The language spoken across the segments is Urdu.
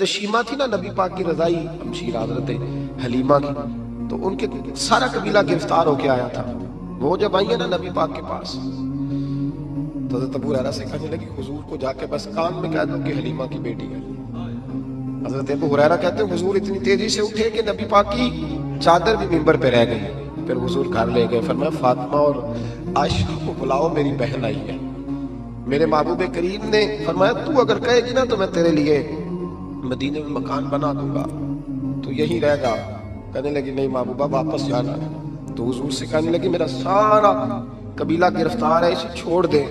شیمہ تھی نا نبی پاک کی رضائی ہمشیرہ حضرت حلیمہ کی، تو ان کے سارا قبیلہ گرفتار ہو کے آیا تھا. وہ جب آئی ہے نا نبی پاک کے پاس تو حضرت ابو ہریرہ سے کہنے لگی حضور کو جا کے بس کان میں کہہ دو کہ حلیمہ کی بیٹی ہے. حضرت ابو ہریرہ کہتے ہیں حضور اتنی تیزی سے اٹھے کہ نبی پاک کی چادر بھی منبر پہ رہ گئی. پھر حضور گھر لے گئے، فرمایا فاطمہ اور عائشہ کو بلاؤ، میری بہن آئی ہے. میرے محبوب کریم نے فرمایا تو اگر کہے گی نا تو میں تیرے لیے مدینے میں مکان بنا دوں گا، تو یہی رہ گا. کہنے لگی نہیں محبوبہ واپس جانا ہے. تو حضور سے کہنے لگی میرا سارا قبیلہ گرفتار ہے، اسے چھوڑ دے.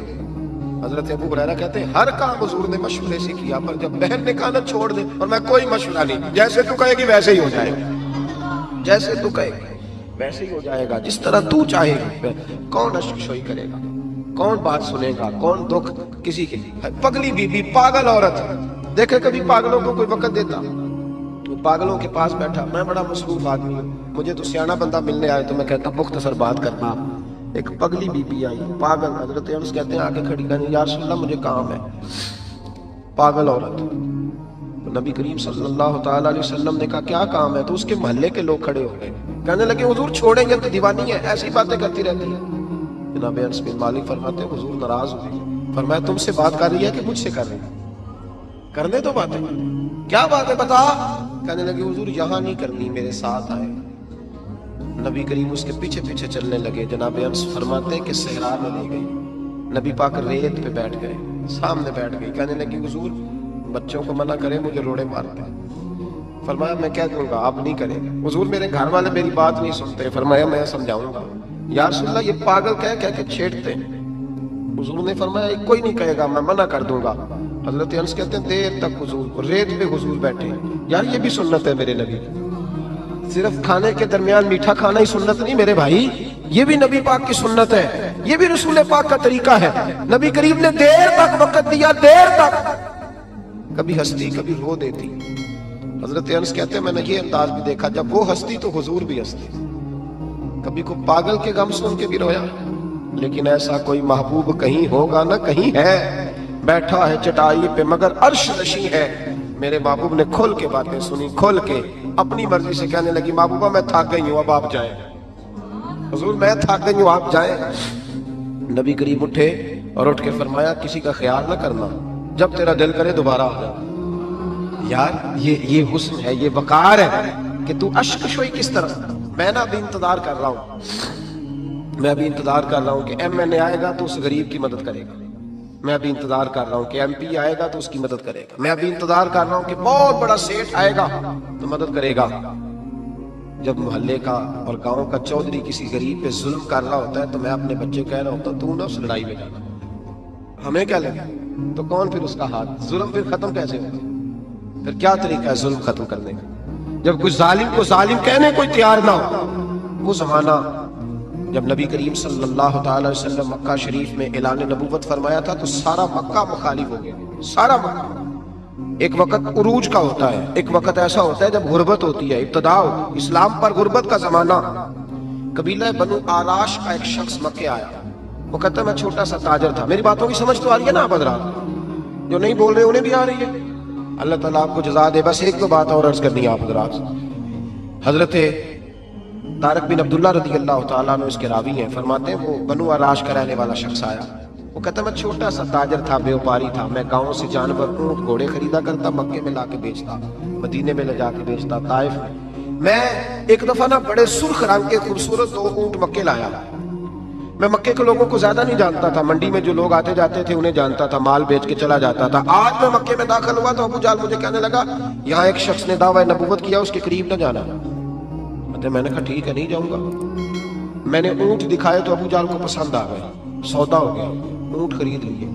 حضرت ابو ہریرہ کہتے ہیں ہر کام حضور نے مشورے سے کیا، پر جب بہن نے کہا نا چھوڑ دے، اور میں کوئی مشورہ نہیں، جیسے تو کہے گی ویسے ہی ہو جائے گا، جیسے تو کہے گی ویسے ہی ہو جائے گا، جس طرح تو چاہے گا. کون اشک شوئی کرے گا، کون بات سنے گا، کون دکھ کسی کے. پگلی بی بی پاگل عورت، دیکھے کبھی پاگلوں کو کوئی وقت دیتا؟ پاگلوں کے پاس بیٹھا، میں بڑا مصروف آدمی ہوں، مجھے تو سیاںا بندہ ملنے آئے تو میں کہتا مختصر بات کرنا. ایک پگلی بی بی آئی پاگل، حضرت انس کہتے ہیں آگے کھڑی کہنے یا رسول اللہ مجھے کام ہے. پاگل عورت. نبی کریم صلی اللہ تعالیٰ علیہ وسلم نے کہا کیا کام ہے؟ تو اس کے محلے کے لوگ کھڑے ہو گئے، کہنے لگے حضور چھوڑیں گے تو دیوانی ہے، ایسی باتیں کرتی رہتی ہے. جناب انس بن مالک فرماتے ہیں حضور ناراض ہوئے، فرمایا تم سے بات کر رہی ہے کہ مجھ سے کر رہی ہے؟ کرنے دو باتیں. کیا بات ہے بتا؟ کہنے لگے حضور یہاں نہیں کرنی، میرے ساتھ آئے. نبی کریم اس کے پیچھے پیچھے چلنے لگے. جناب انس فرماتے ہیں کہ صحرا میں لے گئی، نبی پاک ریت پہ بیٹھ گئے، سامنے بیٹھ گئی. کہنے لگی حضور بچوں کو منع کرے، مجھے روڑے مارتے ہیں. فرمایا میں کہہ دوں گا، آپ نہیں کریں گے. حضور میرے گھر والے میری بات نہیں سنتے. فرمایا میں سمجھاؤں گا. یا رسول اللہ یہ پاگل کہہ کے چھیڑتے ہیں. حضور نے فرمایا کوئی نہیں کہے گا، میں منع کر دوں گا. حضرت انس کہتے ہیں دیر تک حضور ریت پہ حضور بیٹھے. یار یہ بھی سنت ہے میرے نبی، صرف کھانے کے درمیان میٹھا کھانا ہی سنت نہیں میرے بھائی، یہ بھی نبی پاک کی سنت ہے، یہ بھی رسول پاک کا طریقہ ہے. نبی کریم نے دیر تک وقت دیا، دیر تک. کبھی ہنستی کبھی رو دیتی. حضرت انس کہتے ہیں میں نے یہ انداز بھی دیکھا، جب وہ ہنستی تو حضور بھی ہنستے. کبھی کو پاگل کے غم سن کے بھی رویا. لیکن ایسا کوئی محبوب کہیں ہوگا نہ کہیں ہے، بیٹھا ہے چٹائی پہ مگر عرش نشیں ہے. میرے محبوب نے کھول کے باتیں سنی، کھول کے اپنی مرضی سے. کہنے لگی محبوبہ میں تھک گئی ہوں، اب آپ جائیں. حضور میں تھک گئی ہوں، آپ جائیں. نبی کریم اٹھے اور اٹھ کے فرمایا کسی کا خیال نہ کرنا، جب تیرا دل کرے دوبارہ آ جا. یار یہ حسن ہے، یہ وقار ہے کہ تو اشک شوئی کس طرح. میں نا ابھی انتظار کر رہا ہوں، میں ابھی انتظار کر رہا ہوں کہ ایم این اے آئے گا تو اس غریب کی مدد کرے گا. میں ابھی انتظار کر رہا ہوں کہ ایم پی آئے گا تو اس کی مدد کرے گا. میں ابھی انتظار کر رہا ہوں کہ بہت بڑا سیٹ آئے گا تو مدد کرے گا. جب محلے کا اور گاؤں کا چودھری کسی غریب پہ ظلم کر رہا ہوتا ہے تو میں اپنے بچے کو کہہ رہا ہوتا ہوں تو نہ اس لڑائی میں جانا، ہمیں کیا لگے. تو کون پھر اس کا ہاتھ؟ ظلم پھر ختم کیسے ہوگا؟ پھر کیا طریقہ ہے ظلم ختم کرنے کا؟ جب کوئی ظالم کو ظالم کہنے کوئی تیار نہ ہو. وہ زمانہ جب نبی کریم صلی اللہ تعالی وسلم مکہ شریف میں اعلان نبوت فرمایا تھا تو سارا مکہ مخالف ہو گیا، سارا مکہ. ایک وقت عروج کا ہوتا ہے، ایک وقت ایسا ہوتا ہے جب غربت ہوتی ہے، ابتدا ہوتی ہے اسلام پر غربت کا زمانہ. قبیلہ بنو آراش کا ایک شخص مکے آیا. وہ کہتا ہے میں چھوٹا سا تاجر تھا. میری باتوں کی سمجھ تو آ رہی ہے نا آپ حضرات؟ جو نہیں بول رہے انہیں بھی آ رہی ہے. اللہ تعالیٰ آپ کو جزا دے. بس ایک دو بات اور عرض کرنی ہے آپ حضرات. حضرت طارق بن عبداللہ رضی اللہ تعالیٰ عنہ اس کے راوی ہیں، فرماتے ہیں وہ بنو آراش کا رہنے والا شخص آیا. وہ کہتا ہے میں چھوٹا سا تاجر تھا، بیوپاری تھا. میں گاؤں سے جانور اونٹ گھوڑے خریدا کرتا، مکے میں لا کے بیچتا، مدینے میں لے جا کے بیچتا، طائف میں. میں ایک دفعہ نا بڑے سرخ رنگ کے خوبصورت 2 اونٹ مکے لایا. میں مکے کے لوگوں کو زیادہ نہیں جانتا تھا، منڈی میں جو لوگ آتے جاتے تھے انہیں جانتا تھا، مال بیچ کے چلا جاتا تھا. آج میں مکے میں داخل ہوا تو ابو جہل مجھے کہنے لگا یہاں ایک شخص نے دعویٰ نبوت کیا، اس کے قریب نہ جانا. میں نے کہا ٹھیک ہے نہیں جاؤں گا. میں نے اونٹ دکھائے تو ابو جہل کو پسند آ گئے، سودا ہو گیا، اونٹ خرید لیے.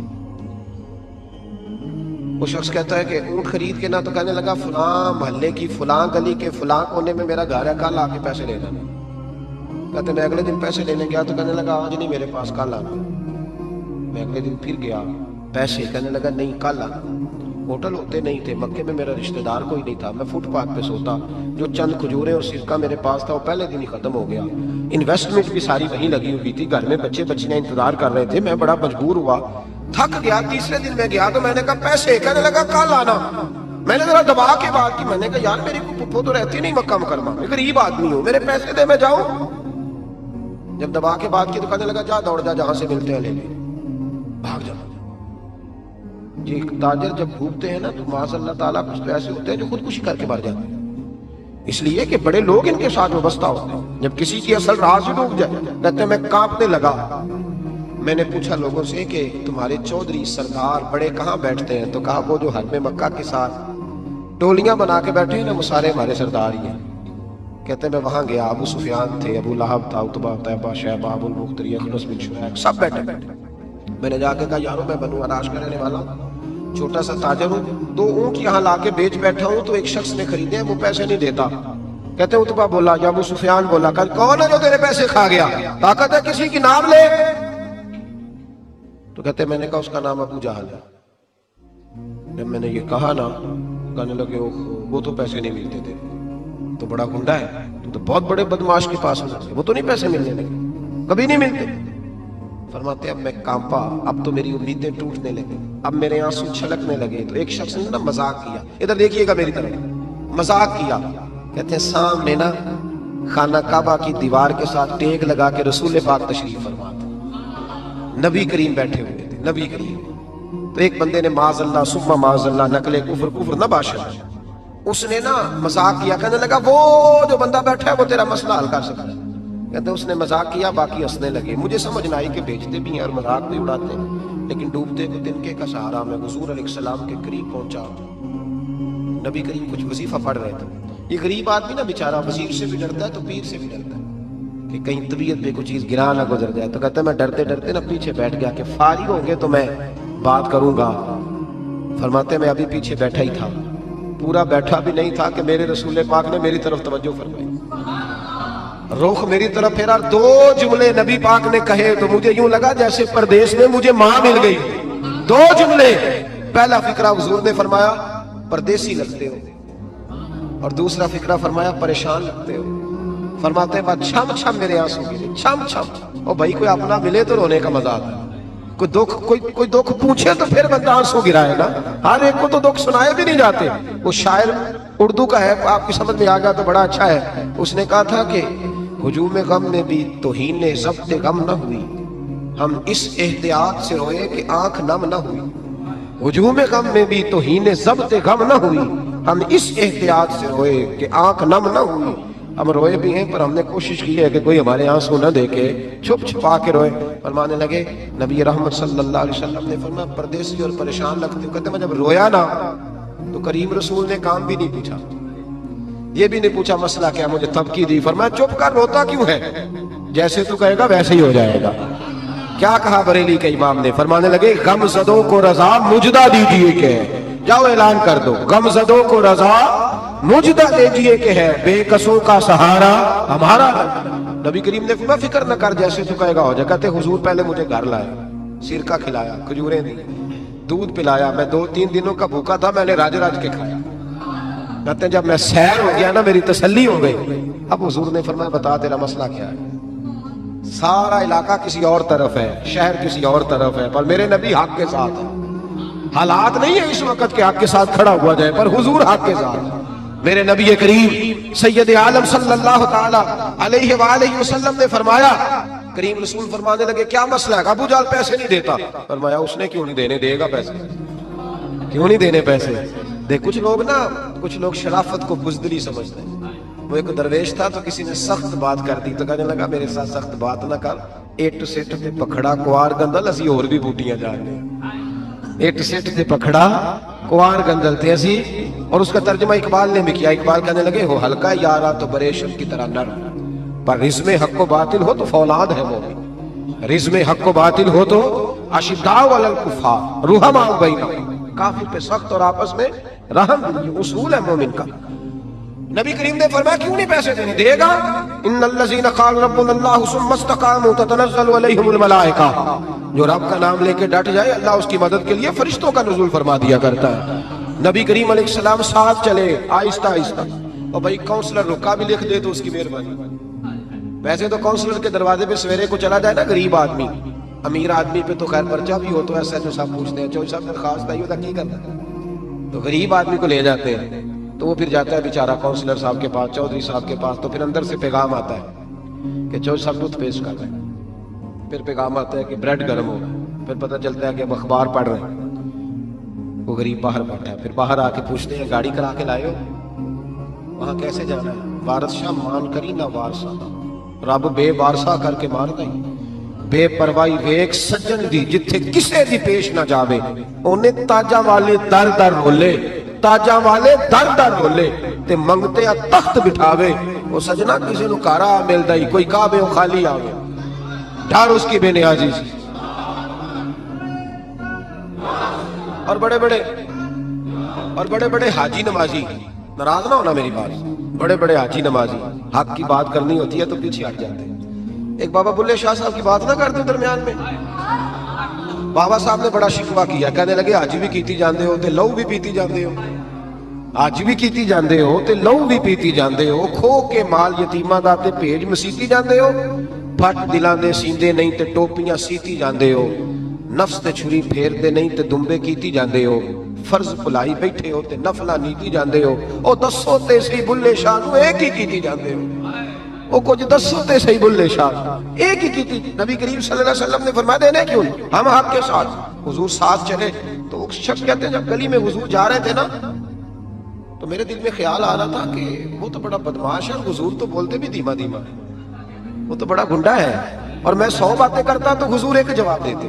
وہ شخص کہتا ہے کہ اونٹ خرید کے نہ تو کہنے لگا فلاں محلے کی فلاں گلی کے فلاں کونے میں میرا گھر ہے، کل آ کے پیسے لے جانا. کہتے میں اگلے دن پیسے لینے گیا تو کہنے لگا آج نہیں میرے پاس، کل آنا. میں اگلے دن پھر گیا، پیسے، کہنے لگا نہیں کل آنا. ہوٹل ہوتے نہیں تھے، مکے میں میرا رشتہ دار کوئی نہیں تھا، میں فٹ پاتھ پہ سوتا. جو چند کھجورے اور سرکہ میرے پاس تھا وہ پہلے دن ہی ختم ہو گیا. انویسٹمنٹ بھی ساری وہیں لگی ہوئی تھی، گھر میں بچے بچیاں انتظار کر رہے تھے. میں بڑا مجبور ہوا، تھک گیا. تیسرے دن میں گیا تو میں نے کہا پیسے، کہنے لگا کل آنا. میں نے ذرا دبا کے بات کی، میں نے کہا یار میری پھپھو تو رہتی نہیں مکہ مکرمہ میں، غریب آدمی ہوں، میرے پیسے دے میں جاؤں۔ جب دبا کے بات کی تو کہنے لگا جا دوڑ جا، جہاں سے ملتے ہیں لے لے، بھاگ جا۔ یہ تاجر جب ڈوبتے ہیں نا تو معاذ اللہ تعالیٰ کچھ تو ایسے ہوتے ہیں جو خودکشی کر کے مر جاتے ہیں، اس لیے کہ بڑے لوگ ان کے ساتھ وابستہ ہوتے ہیں۔ جب کسی کی اصل راز ہی ڈوب جائے کہتے ہیں میں کانپنے لگا۔ میں نے پوچھا لوگوں سے کہ تمہارے چودھری سردار بڑے کہاں بیٹھتے ہیں؟ تو کہا وہ جو حرم مکہ کے ساتھ ٹولیاں بنا کے بیٹھے ہیں نا، وہ سارے ہمارے سردار ہی ہیں۔ کہتے ہیں میں وہاں گیا، ابو سفیان تھے، ابو لہب تھا، عتبہ، طیبہ، شیبہ، ابو المختری، اخنس بن شریح، سب بیٹھے بیٹھے۔ میں نے جا کے کہا یارو میں بنو عراش کا رہنے والا ہوں، چھوٹا سا تاجر ہوں، 2 اونٹ یہاں لا کے بیچ بیٹھا ہوں تو ایک شخص نے خریدے ہیں، وہ پیسے نہیں دیتا۔ کہتے ہیں عتبہ بولا یا ابو سفیان بولا، کہ کون ہے جو تیرے پیسے کھا گیا؟ طاقت ہے کسی کی نام لے؟ تو کہتے ہیں میں نے کہا اس کا نام ابو جہل ہے۔ جب میں نے یہ کہا نا، کہنے لگے وہ تو پیسے نہیں ملتے تھے، تو بڑا گنڈا ہے، تو بہت بڑے بدماش کے پاس ہونا، وہ تو نہیں پیسے ملنے لگے، کبھی نہیں ملتے۔ فرماتے اب میں کانپا، اب تو میری امیدیں ٹوٹنے لگی، اب میرے آنسو چھلکنے لگے۔ تو ایک شخص نے نا مذاق کیا، ادھر دیکھیے گا میری طرف، مذاق کیا۔ کہتے ہیں سامنے نا خانہ کعبہ کی دیوار کے ساتھ ٹیک لگا کے رسول پاک تشریف فرما تھے، نبی کریم بیٹھے ہوئے تھے، نبی کریم۔ تو ایک بندے نے معاذ اللہ ثم معاذ اللہ نقل کفر نہ باشد، اس نے نا مذاق کیا، کہنے لگا وہ جو بندہ بیٹھا ہے وہ تیرا مسئلہ حل کر سکتا ہے۔ کہتے اس نے مذاق کیا، باقی ہنسنے لگے۔ مجھے سمجھ نہ آئی کہ بیچتے بھی ہیں اور مذاق بھی اڑاتے ہیں، لیکن ڈوبتے کو تنکے کا سہارا میں حضور علیہ السلام کے قریب پہنچا۔ نبی کریم کچھ وظیفہ پڑھ رہے تھے۔ یہ غریب آدمی نا بیچارہ وزیر سے بھی ڈرتا ہے تو پیر سے بھی ڈرتا ہے کہ کہیں طبیعت پہ کوئی چیز گرا نہ گزر جائے۔ تو کہتا ہے میں ڈرتے ڈرتے نا پیچھے بیٹھ گیا کہ فارغ ہوں گے تو میں بات کروں گا۔ فرماتے میں ابھی پیچھے بیٹھا ہی تھا، پورا بیٹھا بھی نہیں تھا کہ میرے رسول پاک نے میری طرف توجہ فرمائی، رخ میری طرف پھیرا، 2 جملے نبی پاک نے کہے تو مجھے یوں لگا جیسے پردیس میں مجھے ماں مل گئی۔ 2 جملے، پہلا فقرہ حضور نے فرمایا پردیسی لگتے ہو، اور دوسرا فقرہ فرمایا پریشان لگتے ہو۔ فرماتے ہیں بعد چھم چھم میرے آنسو گرے، چھم چھم۔ اور بھائی کوئی اپنا ملے تو رونے کا مزہ آتا ہے، کوئی دکھ پوچھے تو پھر بندہ آنسو گرائے نا، ہر ایک کو تو دکھ سنائے بھی نہیں جاتے۔ وہ شاعر اردو کا ہے، آپ کی سمجھ میں آ گیا تو بڑا اچھا ہے۔ اس نے کہا تھا کہ ہجوم غم میں بھی توہین ضبط غم نہ ہوئی، ہم اس احتیاط سے روئے کہ آنکھ نم نہ ہوئی۔ ہجوم غم میں بھی توہین ضبط غم نہ ہوئی، ہم اس احتیاط سے روئے کہ آنکھ نم نہ ہوئی۔ ہم روئے بھی ہیں پر ہم نے کوشش کی ہے کہ کوئی ہمارے آنسو نہ دیکھے، چھپ چھپا کے روئے۔ فرمانے لگے نبی رحمت صلی اللہ علیہ وسلم نے فرمایا پردیسی اور پریشان لگتے ہو۔ کہتے میں جب رویا نا تو کریم رسول نے کام بھی نہیں پوچھا، یہ بھی نہیں پوچھا مسئلہ کیا، مجھے تبکی دی۔ فرمایا چپ کر، روتا کیوں ہے؟ جیسے تو کہے گا ویسے ہی ہو جائے گا۔ کیا کہا بریلی کے امام نے؟ فرمانے لگے غم زدوں کو رضا مجدہ دیجئے کہ، جاؤ اعلان کر دو، غم زدوں کو رضا مجدہ دیجئے کہ ہے بے کسوں کا سہارا ہمارا۔ نبی کریم نے فرمایا فکر نہ کر، جیسے تو کہے گا ہو جائے۔ کہتے حضور پہلے مجھے گھر لائے، سرکہ کھلایا، کھجوریں دی، دودھ پلایا، میں 2-3 دنوں کا بھوکا تھا، میں نے راج راج کے کھایا۔ کہتے ہیں جب میں سیر ہو گیا نا میری تسلی ہو گئی۔ اب حضور نے فرمایا بتا تیرا مسئلہ کیا ہے؟ سارا علاقہ کسی اور طرف ہے، شہر کسی اور طرف ہے، پر میرے نبی حق کے ساتھ ہے۔ حالات نہیں ہے اس وقت کہ حق کے ساتھ کھڑا ہوا جائے، پر حضور حق کے ساتھ۔ میرے نبی کریم سید عالم صلی اللہ تعالی علیہ وآلہ وسلم نے فرمایا، کریم رسول فرمانے لگے کیا مسئلہ ہے؟ ابو جہل پیسے نہیں دیتا۔ فرمایا اس نے کیوں نہیں دینے، دے گا پیسے، کیوں نہیں دینے پیسے؟ دیکھ کچھ لوگ شرافت کو بزدلی سمجھتے ہیں۔ وہ ایک درویش تھا تو کسی نے سخت بات کر دی تو کہنے لگا میرے ساتھ سخت بات نہ کر، ایٹ سیٹ تے پکھڑا کوار گندل اسی اور بھی بوٹیاں جاننے، ایٹ سیٹ تے پکھڑا کوار گندل تے اسی۔ اور اس کا ترجمہ اقبال نے بھی کیا، اقبال کہنے لگے ہو ہلکا یارا تو بریشم کی طرح نرم، پر رزم حق و باطل ہو تو فولاد ہے مومن، رزم حق و باطل ہو تو اشداء علی الکفار رحماء بینہم، کافر پہ سخت اور آپس میں رحم، یہ اصول ہے مومن کا۔ نبی کریم نے فرمایا کیوں نہیں پیسے دینے؟ دے گا۔ ان الذین قالوا ربنا اللہ ثم استقاموا تتنزل علیہم الملائکہ، جو رب کا نام لے کے ڈٹ جائے اللہ اس کی مدد کے لیے فرشتوں کا نزول فرما دیا کرتا ہے۔ نبی کریم علیہ السلام ساتھ چلے آہستہ آہستہ، اور بھائی کونسلر رکا بھی لکھ دے تو اس کی مہربانی۔ ویسے تو کونسلر کے دروازے پہ سویرے کو چلا جائے نا غریب آدمی، امیر آدمی پہ تو خیر پرچہ بھی ہو تو ایسا جو صاحب پوچھتے ہیں چوہی صاحب درخواست آئی ہوتا کی کرنا ہے، تو غریب آدمی کو لے جاتے ہیں تو وہ پھر جاتا ہے بیچارہ کونسلر صاحب کے پاس, چودھری صاحب کے پاس, تو پھر اندر سے پیغام آتا ہے کہ چودھری صاحب ٹوتھ پیسٹ کر رہے ہیں, پھر پیغام آتا ہے کہ بریڈ گرم ہو رہا ہے, پھر پتہ چلتا ہے کہ اب اخبار پڑھ رہے ہیں. وہ غریب باہر بیٹھا ہے, پھر باہر آ کے پوچھتے ہیں گاڑی کرا کے لائے ہو, وہاں کیسے جانا ہے؟ وارث شاہ مان کری نہ وارسا, رب بے وارسا کر کے مار دیں. بے پرواہی ویک سجن دی جتھے کسے دی پیش نہ جاوے, انہیں تاجاں والے در در رولے, تاجاں والے در در رولے تے منگتے آ تخت بٹھاوے. وہ سجنا کسی نو کارا مل دائی, کوئی کعبے و خالی آوے, ڈھار اس کی بے نیازی سی. اور بڑے بڑے حاجی نمازی, ناراض نہ ہونا میری بات, بڑے بڑے حاجی نمازی حق کی بات کرنی ہوتی ہے تو پیچھے ہٹ جاتے ہیں. ایک بابا بلے شاہ صاحب کی بات نہ کرتے درمیان میں. بابا صاحب نے بڑا شکوہ کیا, کہنے لگے حج بھی کیتی جاندے ہو تے لہو بھی پیتی جاندے ہو, حج بھی کیتی جاندے ہو تے لہو بھی پیتی جاندے ہو, کھو کے مال یتیماں دا تے بھیج مسیتی جاندے ہو, پھٹ دلاں دے سیندے نہیں تے ٹوپیاں سیتی جاندے ہو, نفس تے چھری پھیر دے نہیں تے دمبے کیتی جاندے ہو, فرض بھلائی بیٹھے ہو تے نفلہ نیتی جاندے ہو. او دسو تے سی بلے شاہ نو ایک ہی کیتی جاندے ہو, او کچھ دسو تے سی بلے شاہ ایک ہی کیتی. نبی کریم صلی اللہ علیہ وسلم نے فرمایا دینے کیوں نہیں, ہم آپ کے ساتھ. حضور ساتھ چلے تو ایک شخص کہتے ہیں جب گلی میں حضور جا رہے تھے نا تو میرے دل میں خیال آ رہا تھا کہ وہ تو بڑا بدماش ہے, حضور تو بولتے بھی دھیما دھیما, وہ تو بڑا گنڈا ہے, اور میں 100 باتیں کرتا تو حضور ایک جواب دیتے.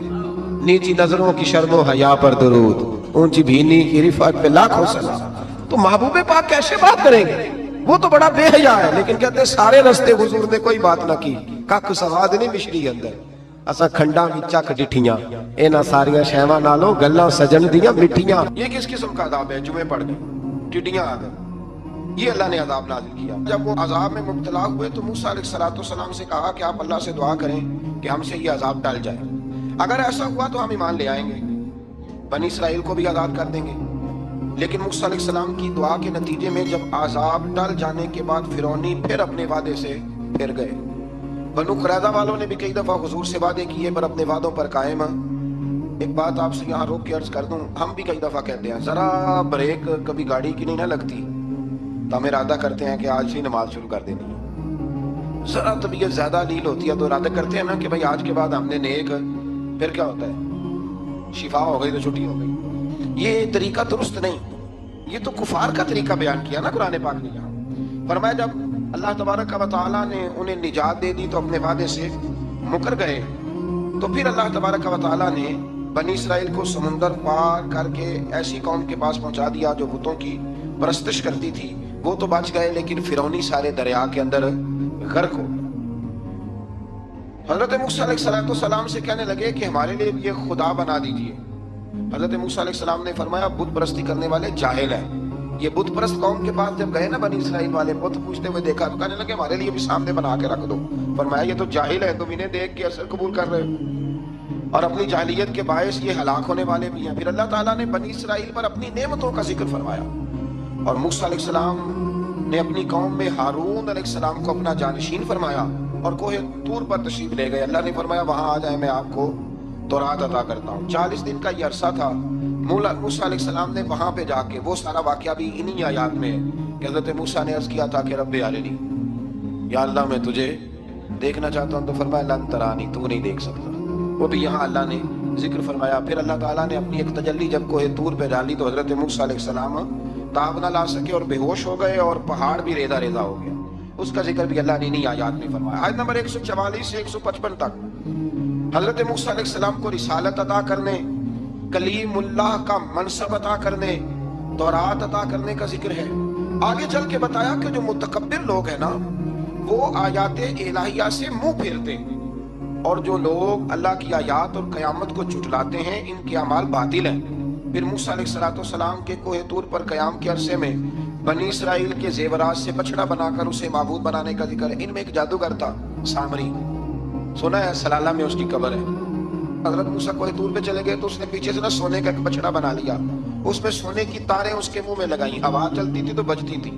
نیچی نظروں کی شرم و حیا پر درود, اونچی بھینی کی رفعت پہ لاکھوں سلام. تو محبوب پاک کیسے بات کریں گے, وہ تو بڑا بے حیا ہے, لیکن کہتے ہیں سارے رستے حضور نے کوئی بات نہ کی. کک سواد نہیں مشری اندر, اسا کھنڈا بھی چک ڈٹھیاں, اینا ساریاں شہواں نالوں گلاں سجن دیاں مٹھیاں. یہ کس قسم کا عذاب ہے, جمعے پڑھ گئے ٹڈیاں آ گئیں, یہ اللہ نے عذاب نازل کیا. جب وہ عذاب میں مبتلا ہوئے تو موسیٰ علیہ السلام سے کہا کہ آپ اللہ سے دعا کریں کہ ہم سے یہ عذاب ٹل جائے. اگر ایسا ہوا تو ہم ایمان لے آئیں گے, بنی اسرائیل کو بھی آزاد کر دیں گے. لیکن موسیٰ علیہ السلام کی دعا کے نتیجے میں جب عذاب ٹل جانے کے بعد فرعونی پھر اپنے وعدے سے پھر گئے. بنو قریظہ والوں نے بھی کئی دفعہ حضور سے وعدے کیے پر اپنے وعدوں پر قائم. ایک بات آپ سے یہاں روک کے عرض کر دوں, ہم بھی کئی دفعہ کہتے ہیں ذرا بریک کبھی گاڑی کی نہیں نہ لگتی تو ہم ارادہ کرتے ہیں کہ آج سے نماز شروع کر دینی ہے. ذرا طبیعت زیادہ لیل ہوتی ہے تو ارادہ کرتے ہیں نا کہ بھائی آج کے بعد ہم نے نیک, پھر کیا ہوتا ہے شفا ہو گئی تو چھٹی ہو گئی. یہ طریقہ درست نہیں, یہ تو کفار کا طریقہ بیان کیا نا قرآن پاک نے. یہاں فرمایا جب اللہ تبارک و تعالیٰ نے انہیں نجات دے دی تو اپنے وعدے سے مکر گئے, تو پھر اللہ تبارک و تعالیٰ نے بنی اسرائیل کو سمندر پار کر کے ایسی قوم کے پاس پہنچا دیا جو بتوں کی پرستش کرتی تھی. وہ تو بچ گئے لیکن فرعونی سارے دریا کے اندر غرق ہو. حضرت موسیٰ علیہ السلام سے کہنے لگے کہ ہمارے لیے یہ خدا بنا دیجئے. حضرت موسیٰ علیہ السلام نے فرمایا بت پرستی کرنے والے جاہل ہیں. یہ بت پرست قوم کے پاس جب گئے نا بنی اسرائیل والے, بت پوچھتے ہوئے دیکھا تو کہنے لگے ہمارے لیے بھی سامنے بنا کے رکھ دو. فرمایا یہ تو جاہل ہے, تم انہیں دیکھ کے اثر قبول کر رہے ہو اور اپنی جاہلیت کے باعث یہ ہلاک ہونے والے بھی ہیں. پھر اللہ تعالیٰ نے بنی اسرائیل پر اپنی نعمتوں کا ذکر فرمایا اور موسیٰ علیہ السلام نے اپنی قوم میں ہارون علیہ السلام کو اپنا جانشین فرمایا اور کوہ طور پر تشریف لے گئے. اللہ نے فرمایا وہاں آ جائیں میں آپ کو تورات عطا کرتا ہوں. 40 دن کا یہ عرصہ تھا. موسیٰ علیہ السلام نے وہاں پہ جا کے, وہ سارا واقعہ بھی انہی آیات میں ہے کہ حضرت موسیٰ نے عرض کیا تھا کہ رب ارنی, یا اللہ میں تجھے دیکھنا چاہتا ہوں. تو فرمایا لن ترانی, تو نہیں دیکھ سکتا. وہ بھی یہاں اللہ نے ذکر فرمایا. پھر اللہ تعالیٰ نے اپنی ایک تجلی جب کوہ طور پہ ڈالی تو حضرت موسیٰ علیہ السلام تاب نہ لا سکے اور بے ہوش ہو گئے اور پہاڑ بھی ریزہ ریزہ ہو گیا. اس کا ذکر بھی اللہ نے انہی آیات میں فرمایا. آیت نمبر 144 سے 155 تک حضرت موسیٰ علیہ السلام کو رسالت عطا کرنے, کلیم اللہ کا منصب عطا کرنے, تورات عطا کرنے کا ذکر ہے. آگے چل کے بتایا کہ جو متکبر لوگ ہیں نا وہ آیات الہیہ سے منہ پھیرتے ہیں, اور جو لوگ اللہ کی آیات اور قیامت کو جھٹلاتے ہیں ان کے اعمال باطل ہیں. پھر موسیٰ علیہ السلام کے کوہ طور پر قیام کے عرصے میں بنی اسرائیل کے زیورات سے بچڑا بنا کر اسے معبود بنانے کا ذکر ہے. ان میں ایک جادوگر تھا سامری, سنا ہے سلالہ میں اس کی قبر ہے. حضرت موسیٰ کوہ طور پہ چلے گئے تو اس نے پیچھے سے نا سونے کا ایک بچڑا بنا لیا, اس میں سونے کی تاریں اس کے منہ میں لگائیں, ہوا چلتی تھی تو بجتی تھی.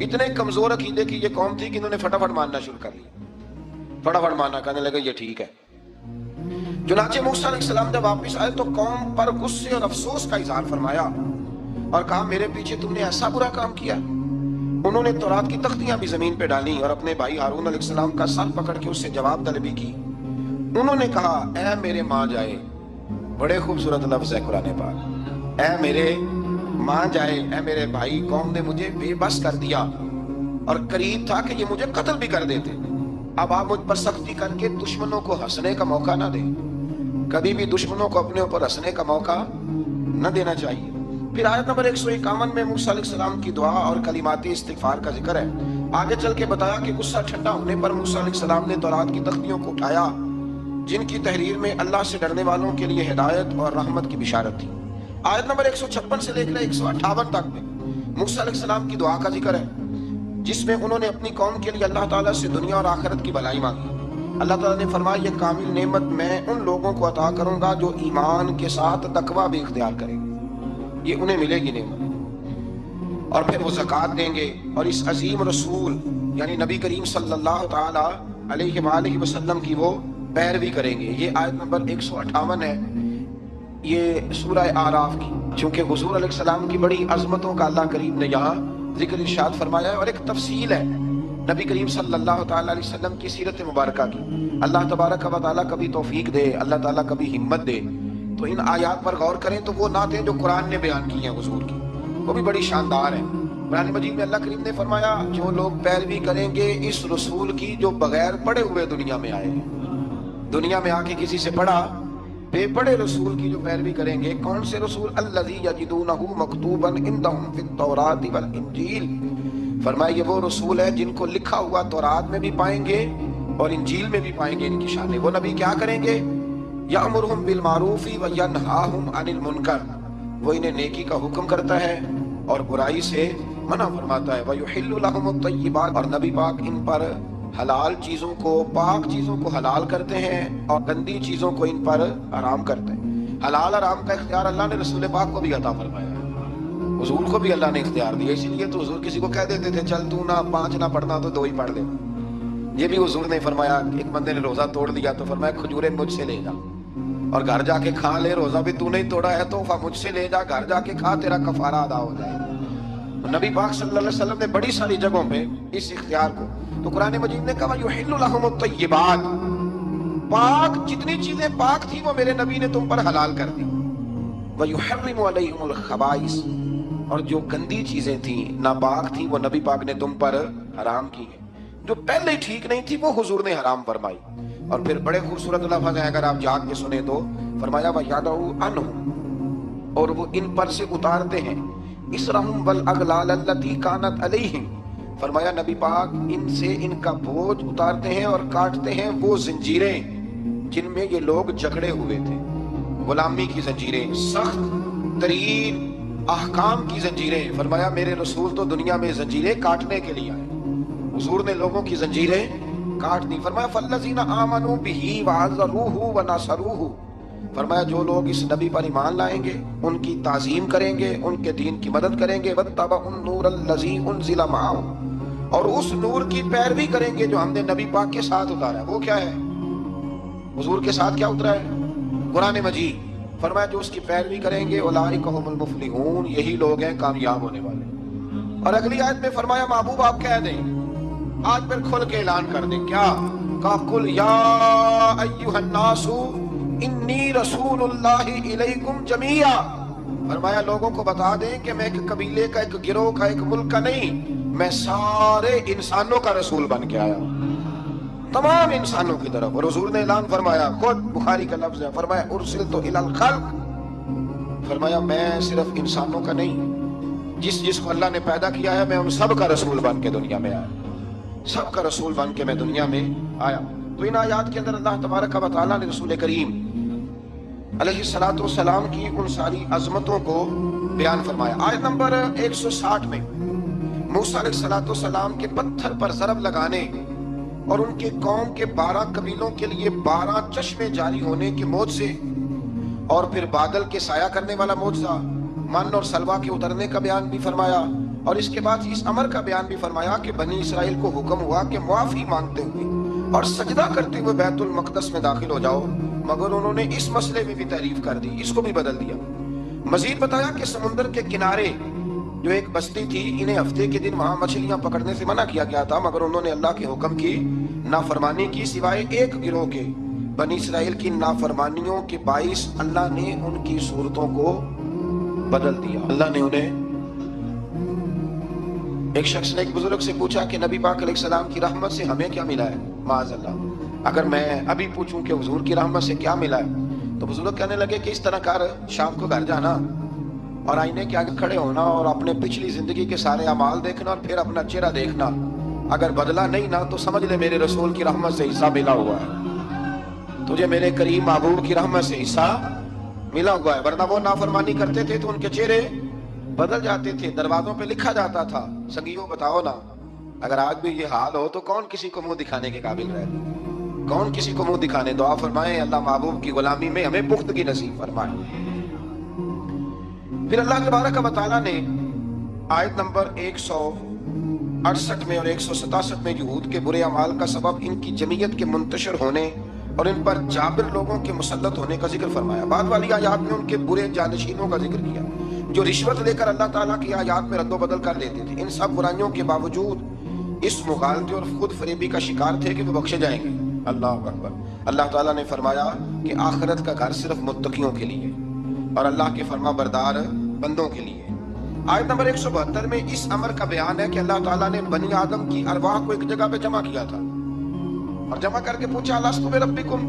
اتنے کمزور عقیدے کی یہ قوم تھی کہ انہوں نے فٹافٹ ماننا شروع کر لیا. فٹافٹ ماننا, کہنے لگے یہ ٹھیک ہے. چنانچہ موسیٰ علیہ السلام جب واپس آئے تو قوم پر غصے اور افسوس کا اظہار فرمایا. اور کہا میرے پیچھے تم نے ایسا برا کام کیا. انہوں نے تورات کی تختیاں بھی زمین پہ ڈالی اور اپنے بھائی ہارون علیہ السلام کا سر پکڑ کے اس سے جواب طلبی کی. انہوں نے کہا اے میرے ماں جائے، بڑے خوبصورت لفظ ہے قرآن پاک، اے میرے ماں جائے، اے میرے بھائی، قوم نے مجھے بے بس کر دیا اور قریب تھا کہ یہ مجھے قتل بھی کر دیتے. اب آپ مجھ پر سختی کر کے دشمنوں کو ہنسنے کا موقع نہ دیں. کبھی بھی دشمنوں کو اپنے اوپر ہنسنے کا موقع نہ دینا چاہیے. پھر آیت نمبر 151 میں موسیٰ علیہ السلام کی دعا اور کلمات استغفار کا ذکر ہے. آگے چل کے بتایا کہ غصہ ٹھنڈا ہونے پر موسیٰ علیہ السلام نے تورات کی تختیوں کو اٹھایا جن کی تحریر میں اللہ سے ڈرنے والوں کے لیے ہدایت اور رحمت کی بشارت تھی. آیت نمبر 156 سے لے کر 158 تک میں موسیٰ علیہ السلام کی دعا کا ذکر ہے جس میں انہوں نے اپنی قوم کے لیے اللہ تعالیٰ سے دنیا اور آخرت کی بھلائی مانگی. اللہ تعالیٰ نے فرمایا یہ کامل نعمت میں ان لوگوں کو عطا کروں گا جو ایمان کے ساتھ تقویٰ بھی اختیار کریں گے، یہ انہیں ملے گی نعمت. اور پھر وہ زکوٰۃ دیں گے اور اس عظیم رسول یعنی نبی کریم صلی اللہ تعالی علیہ وآلہ وسلم کی وہ پیروی کریں گے. یہ آیت نمبر 158 ہے یہ سورہ اعراف کی. چونکہ حضور علیہ السلام کی بڑی عظمتوں کا اللہ کریم نے یہاں ذکر ارشاد فرمایا ہے اور ایک تفصیل ہے نبی کریم صلی اللہ تعالی علیہ وسلم کی سیرت مبارکہ کی. اللہ تبارک و تعالیٰ کبھی توفیق دے، اللہ تعالیٰ کبھی ہمت دے تو ان آیات پر غور کریں تو وہ نعتیں جو قرآن نے بیان کی ہیں حضور کی وہ بھی بڑی شاندار ہیں. قرآن مجید میں اللہ کریم نے فرمایا جو لوگ پیروی کریں گے اس رسول کی جو بغیر پڑھے ہوئے دنیا میں آئے ہیں، دنیا میں آ کے کسی سے پڑھا بے پڑھے رسول کی جو پیروی کریں گے. کون سے رسول؟ الذی یجدونہ مکتوبا عندہم فی التوراۃ والانجیل. فرمایا یہ وہ رسول ہے جن کو لکھا ہوا تورات میں بھی پائیں گے اور انجیل میں بھی پائیں گے ان کی شان. وہ نبی کیا کریں گے؟ یأمرہم بالمعروف وینہاہم عن المنکر، وہ انہیں نیکی کا حکم کرتا ہے اور برائی سے منع فرماتا ہے. ویحل لہم الطیبات، اور نبی پاک ان پر حلال چیزوں کو، پاک چیزوں کو حلال کرتے ہیں اور گندی چیزوں کو ان پر حرام کرتے ہیں. حلال حرام کا اختیار اللہ نے رسول پاک کو بھی عطا فرمایا ہے، حضور کو بھی اللہ نے اختیار دیا. اسی لیے تو حضور کسی کو کہہ دیتے تھے چل تو نہ 5 نہ پڑھنا تو 2 ہی پڑھ لے. یہ بھی حضور نے فرمایا. ایک بندے نے روزہ توڑ دیا تو فرمایا کھجوریں مجھ سے لے جا اور گھر جا کے کھا لے. روزہ بھی تو نہیں توڑا ہے تو مجھ سے لے جا، گھر جا کے کھا، تیرا کفارہ ادا ہو جائے. نبی پاک صلی اللہ علیہ وسلم نے بڑی ساری جگہوں پہ اس اختیار کو. تو قرآن مجید نے کہا یحل لہم الطیبات، پاک جتنی چیزیں پاک تھی وہ میرے نبی نے تم پر حلال کر دی. ویحرم علیہم الخبائث، اور جو گندی چیزیں تھیں ناپاک تھیں وہ نبی پاک نے تم پر حرام کی ہیں. جو پہلے ٹھیک نہیں تھی وہ حضور نے حرام فرمائی. اور پھر بڑے خوبصورت لفظ ہیں اگر آپ جاگ کے سنیں تو فرمایا وَيَدْعُ عَنْهُمْ، اور وہ ان پر سے اتارتے ہیں اِسْرَهُمْ وَالْأَغْلَالَ الَّتِي كَانَتْ عَلَيْهِمْ. فرمایا نبی پاک ان سے ان کا بوجھ اتارتے ہیں اور کاٹتے ہیں وہ زنجیریں جن میں یہ لوگ جکڑے ہوئے تھے. غلامی کی زنجیریں، سخت ترین احکام کی زنجیریں. فرمایا میرے رسول تو دنیا میں زنجیریں کاٹنے کے لیے آئے، حضور نے لوگوں کی زنجیریں کاٹ دی. فرمایا فَالَّذِينَ آمَنُوا بِهِ وَعَزَّرُوهُ وَنَصَرُوهُ. فرمایا جو لوگ اس نبی پر ایمان لائیں گے، ان کی تعظیم کریں گے، ان کے دین کی مدد کریں گے، وَاتَّبَعُوا النُّورَ الَّذِي أُنزِلَ مَعَهُ، اور اس نور کی پیروی کریں گے جو ہم نے نبی پاک کے ساتھ اتارا ہے. وہ کیا ہے؟ حضور کے ساتھ کیا اترا ہے؟ قرآن مجید. فرمایا جو اس کی پیروی کریں گے اولئک هم المفلحون، یہی لوگ ہیں کامیاب ہونے والے. اور اگلی آیت میں فرمایا محبوب آپ کہہ دیں، آج پھر کھل کے اعلان کر دیں. کیا کہا؟ قل یا ایھا الناس انی رسول اللہ الیکم جمیعا. فرمایا لوگوں کو بتا دیں کہ میں ایک قبیلے کا، ایک گروہ کا، ایک ملک کا نہیں، میں سارے انسانوں کا رسول بن کے آیا ہوں، تمام انسانوں کی طرف. اور حضور نے اعلان فرمایا، خود بخاری کا لفظ ہے، فرمایا ارسلت الی الخلق. فرمایا میں صرف انسانوں کا نہیں، جس کو اللہ نے پیدا کیا ہے میں ان سب کا رسول بن کے دنیا میں آیا، سب کا رسول بن کے میں دنیا میں آیا. تو ان آیات کے اندر اللہ تبارک و تعالیٰ نے رسول کریم علیہ الصلوۃ والسلام کی ان ساری عظمتوں کو بیان فرمایا. آیت نمبر 160 میں موسیٰ علیہ الصلوۃ والسلام کے پتھر پر ضرب لگانے اور ان کے قوم کے 12 قبیلوں کے لیے 12 چشمے جاری ہونے کے معجزے، اور پھر بادل کے سایہ کرنے والا معجزہ، من اور سلوہ کے اترنے کا بیان بھی فرمایا. اور اس کے بعد اس امر کا بیان بھی فرمایا کہ بنی اسرائیل کو حکم ہوا کہ معافی مانگتے ہوئے اور سجدہ کرتے ہوئے بیت المقدس میں داخل ہو جاؤ، مگر انہوں نے اس مسئلے میں بھی تحریف کر دی، اس کو بھی بدل دیا. مزید بتایا کہ سمندر کے کنارے جو ایک بستی تھی، انہیں ہفتے کے دن وہاں مچھلیاں پکڑنے سے منع کیا گیا تھا، مگر انہوں نے اللہ کے حکم کی نافرمانی کی، سوائے ایک گروہ کے۔ بنی اسرائیل کی نافرمانیوں کے باعث اللہ نے ان کی صورتوں کو بدل دیا۔ اللہ نے انہیں، ایک شخص نے ایک بزرگ سے پوچھا کہ نبی پاک علیہ السلام کی رحمت سے ہمیں کیا ملا ہے؟ معاذ اللہ، اگر میں ابھی پوچھوں کہ حضور کی رحمت سے کیا ملا ہے، تو بزرگ کہنے لگے کہ اس طرح کر، شام کو گھر جانا اور آئینے کے آگے کھڑے ہونا اور اپنے پچھلی زندگی کے سارے اعمال دیکھنا اور پھر اپنا چہرہ دیکھنا، اگر بدلا نہیں نا تو سمجھ لے میرے رسول کی رحمت سے حصہ ملا ہوا ہے، تجھے میرے کریم محبوب کی رحمت سے حصہ ملا ہوا ہے۔ ورنہ وہ نافرمانی کرتے تھے تو ان کے چہرے بدل جاتے تھے، دروازوں پہ لکھا جاتا تھا۔ سنگیوں بتاؤ نا، اگر آج بھی یہ حال ہو تو کون کسی کو منہ دکھانے کے قابل رہے؟ کون کسی کو منہ دکھانے؟ دعا فرمائیں اللہ محبوب کی غلامی میں ہمیں پختگی نصیب فرمائے۔ پھر اللہ تبارک و تعالیٰ نے آیت نمبر 168 میں اور 167 میں یہود کے برے اعمال کا سبب ان کی جمعیت کے منتشر ہونے اور ان پر جابر لوگوں کے مسلط ہونے کا ذکر فرمایا۔ بعد والی آیات میں ان کے برے جانشینوں کا ذکر کیا جو رشوت لے کر اللہ تعالیٰ کی آیات میں رد و بدل کر دیتے تھے۔ ان سب برائیوں کے باوجود اس مغالطے اور خود فریبی کا شکار تھے کہ وہ بخشے جائیں گے۔ اللہ اکبر۔ اللہ تعالیٰ نے فرمایا کہ آخرت کا گھر صرف متقیوں کے لیے اور اللہ کے فرما بردار بندوں کے لیے۔ آیت نمبر 172 میں اس امر کا بیان ہے کہ اللہ تعالیٰ نے بنی آدم کی ارواح کو ایک جگہ پہ جمع کیا تھا اور جمع کر کے پوچھا الستُ بربکم،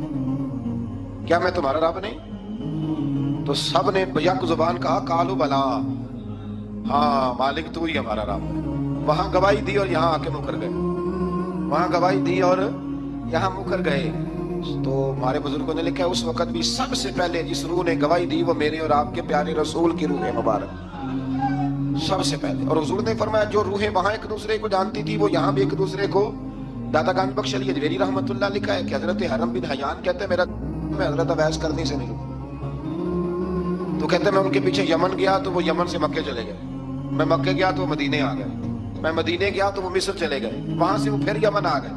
کیا میں تمہارا رب نہیں؟ تو سب نے یک زبان کہا قالوا بلا، ہاں مالک تو ہی ہمارا رب ہے۔ وہاں گواہی دی اور یہاں آ کے مکر گئے، وہاں گواہی دی اور یہاں مکر گئے۔ تو ہمارے بزرگوں نے لکھا ہے اس وقت بھی سب سے پہلے جس روح نے گواہی دی وہ میرے اور آپ کے پیارے رسول کی روح مبارک، سب سے پہلے۔ اور حضور نے فرمایا جو روحیں وہاں ایک دوسرے کو جانتی تھی وہ یہاں بھی ایک دوسرے کو۔ دادا گان بخش علی اجمیری رحمت اللہ لکھا ہے کہ حضرت حرم بن حیان کہتے ہیں میں حضرت اویس کرنی سے نہیں ہوں، تو کہتے ہیں میں ان کے پیچھے یمن گیا تو وہ یمن سے مکے چلے گئے، میں مکے گیا تو وہ مدینے آ گئے، میں مدینے گیا تو وہ مصر چلے گئے، وہاں سے وہ پھر یمن آ گئے۔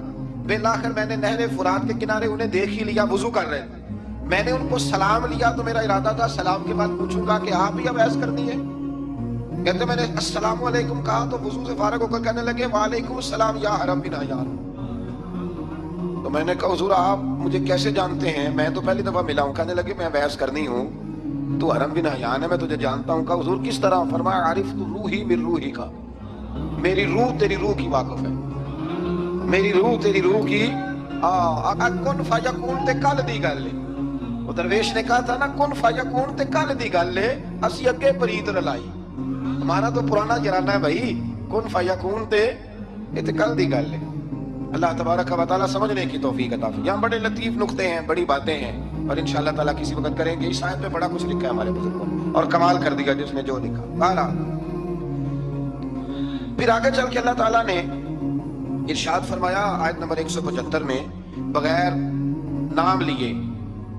بالآخر میں نے نہر فرات کے کنارے انہیں دیکھ ہی لیا، وضو کر رہے تھے، میں نے ان کو سلام لیا تو میرا ارادہ تھا سلام کے بعد پوچھوں گا کہ آپ ہی اویس کرنی ہے؟ کہتے میں نے السلام علیکم کہا تو وضو سے فارغ ہو کر کہنے لگے وعلیکم السلام یا حرم بن حیان۔ تو میں نے کہا حضور آپ مجھے کیسے جانتے ہیں؟ میں تو پہلی دفعہ ملا ہوں۔ کہنے لگے میں اویس کرنی ہوں، تو حرم بن حیان ہے، میں تجھے جانتا ہوں۔ کہا حضور کس طرح؟ فرمایا عرفت روحی من روحی کا، میری روح تیری روح کی واقف ہے، میری روح تیری روح کی۔ کن فیکون تے کل دی گل ہے، وہ درویش نے کہا تھا نا کن فیکون تے کل دی گل ہے، اسی اگے پریت رلائی، ہمارا تو پرانا جرانہ ہے بھائی، کن فیکون تے کل دی گل ہے۔ اللہ تبارک و تعالیٰ سمجھنے کی توفیق عطا فرمائے۔ یہاں بڑے لطیف نقطے ہیں، بڑی باتیں ہیں اور انشاءاللہ تعالیٰ کسی وقت کریں گے۔ اس آیت میں بڑا کچھ لکھا ہے ہمارے بزرگوں نے اور کمال کر دیا جس نے جو لکھا۔ بہرحال پھر آگے چل کے اللہ تعالیٰ نے ارشاد فرمایا آیت نمبر 175 میں بغیر نام لیے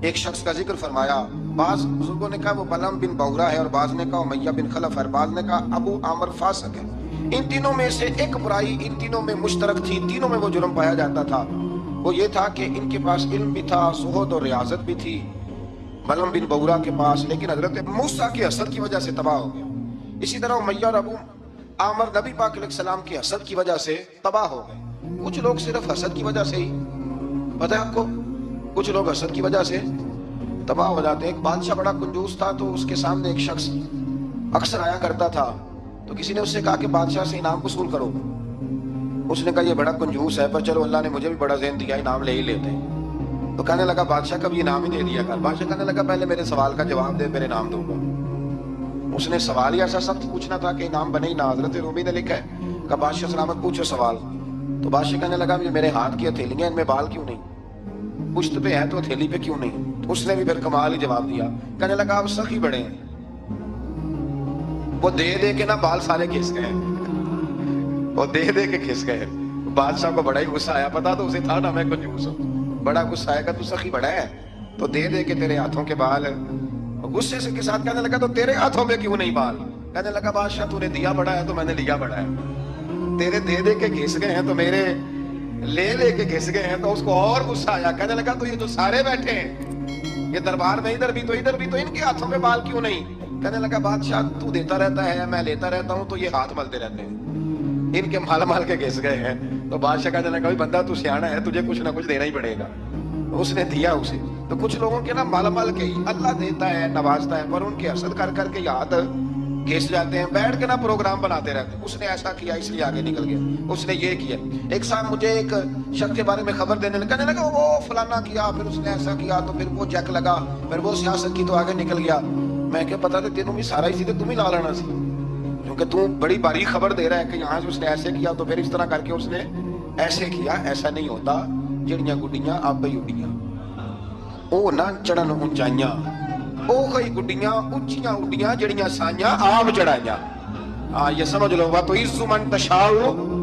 ایک شخص کا ذکر فرمایا۔ بعض بزرگوں نے کہا وہ بلم بن بورا ہے اور بعض نے کہا امیہ بن خلف ہے، بعض نے کہا ابو عامر فاسق ہے۔ ان تینوں میں سے ایک برائی ان تینوں میں مشترک تھی، تینوں میں وہ جرم پایا جاتا تھا، وہ یہ تھا کہ ان کے پاس علم بھی تھا، زہد اور ریاضت بھی تھی بلم بن بورا کے پاس، لیکن حضرت موسیٰ کے حسد کی وجہ سے تباہ ہو گیا۔ اسی طرح امیہ اور ابو عامر نبی پاک علیہ السلام کے حسد کی وجہ سے تباہ ہو گئے۔ کچھ لوگ صرف حسد کی وجہ سے ہی، پتہ ہے آپ کو، کچھ لوگ حسد کی وجہ سے تباہ ہو جاتے ہیں۔ ایک بادشاہ بڑا کنجوس تھا تو اس کے سامنے ایک شخص اکثر آیا کرتا تھا، تو کسی نے اس سے کہا کہ بادشاہ سے انعام وصول کرو۔ اس نے کہا یہ بڑا کنجوس ہے پر چلو اللہ نے مجھے بھی بڑا ذہن دیا، انعام لے ہی لیتے ہیں۔ تو کہنے لگا بادشاہ کا بھی انعام ہی دے دیا کر۔ بادشاہ کہنے لگا پہلے میرے سوال کا جواب دے پھر انعام دوں گا۔ اس نے سوال ہی ایسا سخت پوچھنا تھا کہ انعام بنے ہی نہ۔ حضرت رومی نے لکھا ہے کہ بادشاہ سلامت پوچھو سوال۔ تو بادشاہ کہنے لگا میرے ہاتھ کی ہتھیلیاں ان میں بال کیوں نہیں؟ پشت پہ ہے تو ہتھیلی پہ کیوں نہیں؟ تو اس نے بھی پھر کمال ہی جواب دیا، کہنے لگا آپ سخی بڑے ہیں۔ وہ دے دے کے نا بال سارے کھس گئے، وہ دے دے کے کھس گئے۔ بادشاہ کو بڑا ہی غصہ آیا، پتا تو اسے تھا نا میں کنجوس ہوں، بڑا غصہ آئے گا تو سخی بڑا ہے تو دے دے کے تیرے ہاتھوں کے بال۔ غصے سے کے ساتھ کہنے لگا تو تیرے ہاتھوں میں کیوں نہیں بال؟ کہنے لگا بادشاہ تو نے دیا بڑا ہے تو میں نے لیا بڑا ہے، تیرے دے دے کے گھس گئے ہیں تو میرے لے لے کے گھس گئے ہیں۔ تو اس کو اور غصہ آیا، کہنے لگا تو یہ جو سارے بیٹھے ہیں یہ دربار میں ادھر بھی تو ان کے ہاتھوں میں بال کیوں نہیں؟ کہنے لگا بادشاہ تو دیتا رہتا ہے میں لیتا رہتا ہوں تو یہ ہاتھ ملتے رہتے ہیں، ان کے مال کے گھس گئے ہیں۔ تو بادشاہ کہنے لگا بندہ تو سیانا ہے، تجھے کچھ نہ کچھ دینا ہی پڑے گا۔ اس نے دیا اسے۔ تو کچھ لوگوں کے نا مال کے ہی اللہ دیتا ہے نوازتا ہے، پر ان کے حسد کر کر کے یاد گھس جاتے ہیں، بیٹھ کے نا پروگرام بناتے رہتے ہیں، اس نے ایسا کیا اس لیے آگے نکل گیا، اس نے یہ کیا۔ ایک صاحب مجھے ایک شخص کے بارے میں خبر دینے لگا، کہنے لگا وہ فلانا کیا، پھر اس نے ایسا کیا، تو پھر وہ چیک لگا، پھر وہ سیاست کی تو آگے نکل گیا۔ میں کہ پتا تھا تینوں بھی سارا ہی سی تم ہی لا لینا سی، کیونکہ تم بڑی باریک خبر دے رہا ہے کہ یہاں سے اس نے ایسے کیا تو پھر اس طرح کر کے اس نے ایسے کیا۔ ایسا نہیں ہوتا، جڑیاں گڈیاں آپ ہی اڈیاں، او نہ چڑھن اونچائیاں، او کئی گڈیاں اونچیاں اڈیاں جڑیاں سائیاں آپ چڑھائیاں۔ یہ سمجھ لو وَتُعِزُّ مَن تَشَاءُ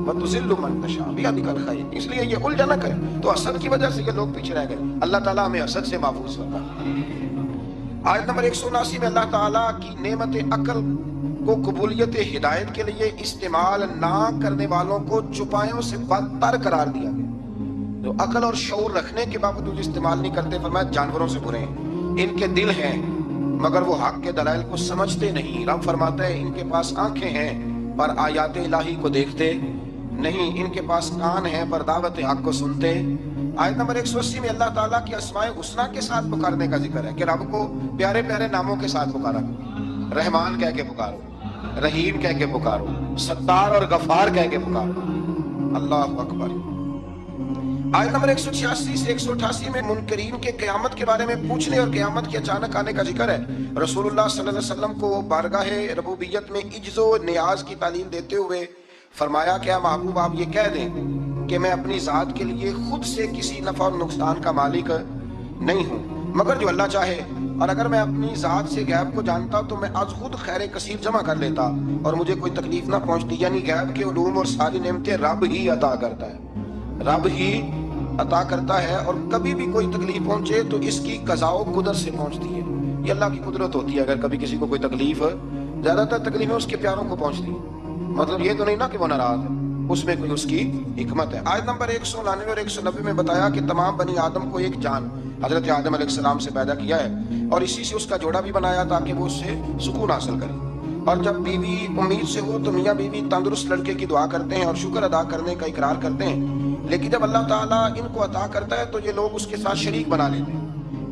وَتُذِلُّ مَن تَشَاءُ بِيَدِكَ الْخَيْرُ۔ اس لیے یہ الجھا نہ کرے۔ تو حسد کی وجہ سے یہ لوگ پیچھے رہ گئے، اللہ تعالیٰ ہمیں حسد سے محفوظ فرمائے۔ آیت نمبر 179 میں اللہ تعالیٰ کی نعمت عقل کو قبولیت ہدایت کے لیے استعمال نہ کرنے والوں کو چپایوں سے بدتر قرار دیا گیا۔ جو عقل اور شعور رکھنے کے باوجود استعمال نہیں کرتے، فرمایا جانوروں سے برے ہیں، ان کے دل ہیں مگر وہ حق کے دلائل کو سمجھتے نہیں۔ رب فرماتا ہے ان کے پاس آنکھیں ہیں پر آیات الہی کو دیکھتے نہیں، ان کے پاس کان ہیں پر دعوت حق کو سنتے۔ آیت نمبر 180 میں اللہ تعالیٰ کی اسماء الحسنی کے ساتھ پکارنے کا ذکر ہے کہ رب کو پیارے پیارے ناموں کے ساتھ پکارا، رحمان کہہ کے پکارو، رحیم کہہ کے پکارو، ستار اور غفار کہہ کے پکارو۔ اللہ اکبر۔ آیت نمبر 186 سے 188 میں منکرین کے قیامت کے بارے میں پوچھنے اور قیامت کے اچانک آنے کا ذکر ہے۔ رسول اللہ صلی اللہ علیہ وسلم کو بارگاہ ربوبیت میں عجز و نیاز کی تعلیم دیتے ہوئے فرمایا کہ محبوب آپ یہ کہہ دیں کہ میں اپنی ذات کے لیے خود سے کسی نفع اور نقصان کا مالک نہیں ہوں مگر جو اللہ چاہے، اور اگر میں اپنی ذات سے غیب کو جانتا تو میں از خود خیر کثیر جمع کر لیتا اور مجھے کوئی تکلیف نہ پہنچتی۔ یعنی غیب کے علوم اور ساری نعمتیں رب ہی عطا کرتا ہے، رب ہی عطا کرتا ہے، اور کبھی بھی کوئی تکلیف پہنچے تو اس کی قضاء و قدر سے پہنچتی ہے۔ یہ اللہ کی قدرت ہوتی ہے، اگر کبھی کسی کو کوئی تکلیف، زیادہ تر تکلیفیں اس کے پیاروں کو پہنچتی ہیں، مطلب یہ تو نہیں نا کہ وہ ناراض ہے، اس میں کوئی اس کی حکمت ہے۔ آیت نمبر 199 اور 190 میں بتایا کہ تمام بنی آدم کو ایک جان حضرت آدم علیہ السلام سے پیدا کیا ہے اور اسی سے اس کا جوڑا بھی بنایا تاکہ وہ اس سے سکون حاصل کرے، اور جب بیوی امید سے ہو تو میاں بیوی تندرست لڑکے کی دعا کرتے ہیں اور شکر ادا کرنے کا اقرار کرتے ہیں، لیکن جب اللہ تعالیٰ ان کو عطا کرتا ہے تو یہ لوگ اس کے ساتھ شریک بنا لیتے ہیں۔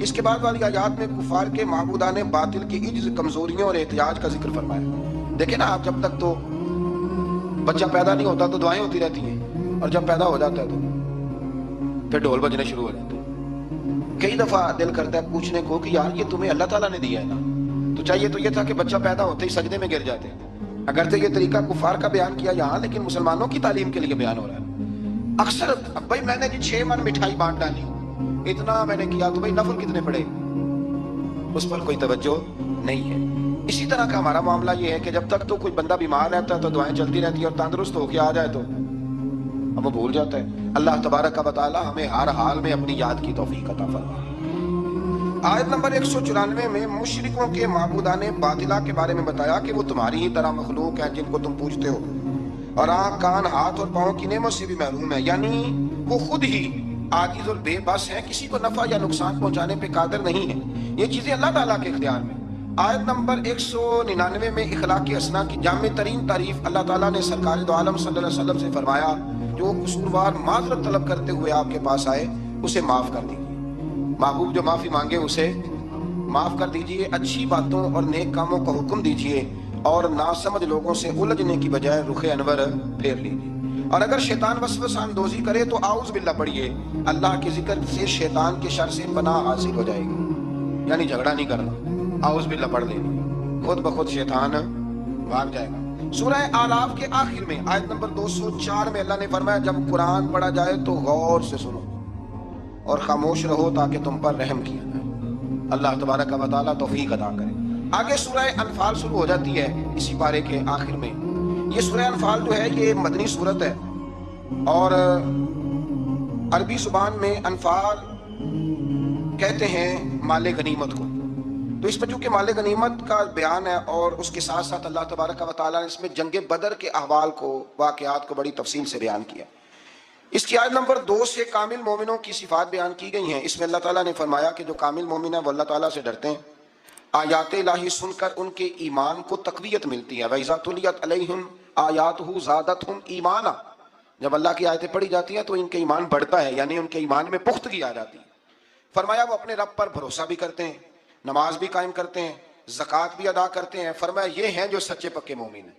اس کے بعد والی آیات میں کفار کے معبودان باطل کی عجز، کمزوریوں اور احتیاج کا ذکر فرمایا۔ دیکھیں نا آپ، جب تک تو بچہ پیدا نہیں ہوتا تو دعائیں ہوتی رہتی ہیں، اور جب پیدا ہو جاتا ہے تو پھر ڈھول بجنے شروع ہو جاتے ہیں۔ کئی دفعہ دل کرتا ہے پوچھنے کو کہ یار یہ تمہیں اللہ تعالیٰ نے دیا ہے نا، تو چاہیے تو یہ تھا کہ بچہ پیدا ہوتے ہی سجدے میں گر جاتے ہیں۔ اگرچہ یہ طریقہ کفار کا بیان کیا یہاں، لیکن مسلمانوں کی تعلیم کے لیے بیان ہو رہا ہے۔ اکثر اب بھائی میں نے جی 6 من مٹھائی بانٹ ڈالی، اتنا میں نے کیا، تو بھائی نفل کتنے پڑے، اس پر کوئی توجہ نہیں ہے۔ اسی طرح کا ہمارا معاملہ یہ ہے کہ جب تک تو کوئی بندہ بیمار رہتا ہے تو دعائیں چلتی رہتی ہیں، اور تندرست ہو کے آ جائے تو اب وہ بھول جاتا ہے۔ اللہ تبارک و تعالی ہمیں ہر حال میں اپنی یاد کی توفیق عطا فرمائے۔ آیت نمبر 194 میں مشرکوں کے معبودان باطلہ کے بارے میں بتایا کہ وہ تمہاری ہی طرح مخلوق ہیں جن کو تم پوجتے ہو، اور آنکھ، کان، ہاتھ اور پاؤں کی نعمت سے بھی محروم ہے، یعنی وہ خود ہی عاجز اور بے بس ہیں، کسی کو نفع یا نقصان پہنچانے پہ قادر نہیں ہیں۔ یہ چیزیں اللہ تعالیٰ کے اختیار میں۔ آیت نمبر 199 میں اخلاق حسنہ کی جامع ترین تعریف اللہ تعالیٰ نے سرکار دو عالم صلی اللہ علیہ وسلم سے فرمایا، جو قصوروار معذرت طلب کرتے ہوئے آپ کے پاس آئے اسے معاف کر دیجیے۔ محبوب جو معافی مانگے اسے معاف کر دیجیے، اچھی باتوں اور نیک کاموں کا حکم دیجیے، اور ناسمجھ لوگوں سے الجھنے کی بجائے رخ انور پھیر لیجیے، اور اگر شیطان وسوسہ اندوزی کرے تو اعوذ باللہ پڑھیے، اللہ کے ذکر سے شیطان کے شر سے پناہ حاصل ہو جائے گی۔ یعنی جھگڑا نہیں کرنا، اعوذ باللہ پڑھ لینی، خود بخود شیطان بھاگ جائے گا۔ سورہ اعراف کے آخر میں آیت نمبر 204 میں اللہ نے فرمایا، جب قرآن پڑھا جائے تو غور سے سنو اور خاموش رہو تاکہ تم پر رحم کیا جائے۔ اللہ تبارک و تعالیٰ توفیق عطا کرے۔ آگے سورہ انفال شروع ہو جاتی ہے اسی پارے کے آخر میں۔ یہ سورہ انفال جو ہے یہ مدنی سورت ہے، اور عربی زبان میں انفال کہتے ہیں مال غنیمت کو۔ تو اس میں چونکہ مال غنیمت کا بیان ہے، اور اس کے ساتھ ساتھ اللہ تبارک و تعالیٰ نے اس میں جنگ بدر کے احوال کو، واقعات کو بڑی تفصیل سے بیان کیا۔ اس کی آیت نمبر 2 سے کامل مومنوں کی صفات بیان کی گئی ہیں۔ اس میں اللہ تعالیٰ نے فرمایا کہ جو کامل مومن ہیں وہ اللہ تعالیٰ سے ڈرتے ہیں، آیات الہی سن کر ان کے ایمان کو تقویت ملتی ہے. وَإِذَا تُلِيَتْ عَلَيْهِمْ آیَاتُهُ زَادَتْهُمْ ایمانا، جب اللہ کی آیتیں پڑھی جاتی ہیں تو ان کے ایمان بڑھتا ہے، یعنی ان کے ایمان میں پختگی آ جاتی ہے. فرمایا وہ اپنے رب پر بھروسہ بھی کرتے ہیں، نماز بھی قائم کرتے ہیں، زکوٰۃ بھی ادا کرتے ہیں. فرمایا یہ ہیں جو سچے پکے مومن ہیں.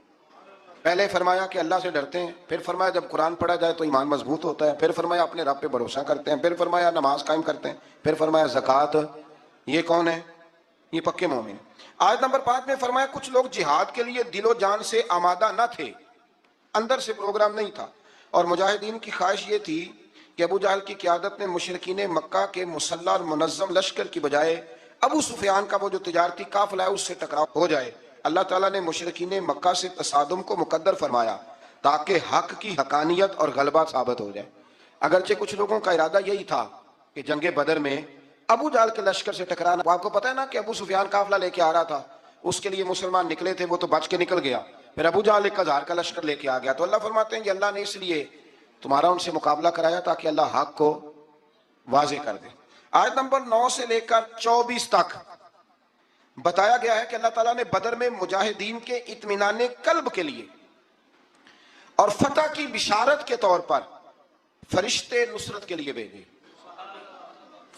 پہلے فرمایا کہ اللہ سے ڈرتے ہیں، پھر فرمایا جب قرآن پڑھا جائے تو ایمان مضبوط ہوتا ہے، پھر فرمایا اپنے رب پہ بھروسہ کرتے ہیں، پھر فرمایا نماز قائم کرتے ہیں، پھر فرمایا زکوٰۃ. یہ کون ہے؟ یہ پکے مومن. آیت نمبر 5 میں فرمایا کچھ لوگ جہاد کے لیے دل و جان سے آمادہ نہ تھے، اندر سے پروگرام نہیں تھا، اور مجاہدین کی خواہش یہ تھی کہ ابو جہل کی قیادت میں مشرکین مکہ کے مسلح اور منظم لشکر کی بجائے ابو سفیان کا وہ جو تجارتی قافلہ ہے اس سے ٹکراؤ ہو جائے. اللہ تعالیٰ نے مشرکین مکہ سے تصادم کو مقدر فرمایا تاکہ حق کی حقانیت اور غلبہ ثابت ہو جائے. اگرچہ کچھ لوگوں کا ارادہ یہی تھا کہ جنگ بدر میں ابو جہل کے لشکر سے ٹکرانا. آپ کو پتہ ہے نا کہ ابو سفیان قافلہ لے کے آ رہا تھا، اس کے لیے مسلمان نکلے تھے، وہ تو بچ کے نکل گیا. پھر ابو جہل 1000 کا لشکر لے کے آ گیا. تو اللہ فرماتے ہیں کہ اللہ نے اس لیے تمہارا ان سے مقابلہ کرایا تاکہ اللہ حق کو واضح کر دے. آیت نمبر 9 سے لے کر 24 تک بتایا گیا ہے کہ اللہ تعالیٰ نے بدر میں مجاہدین کے اطمینان قلب کے لیے اور فتح کی بشارت کے طور پر فرشتے نصرت کے لیے بھیجے.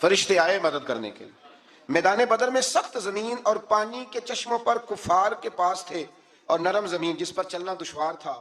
فرشتے آئے مدد کرنے کے لیے. میدان بدر میں سخت زمین اور پانی کے چشموں پر کفار کے پاس تھے اور نرم زمین جس پر چلنا دشوار تھا.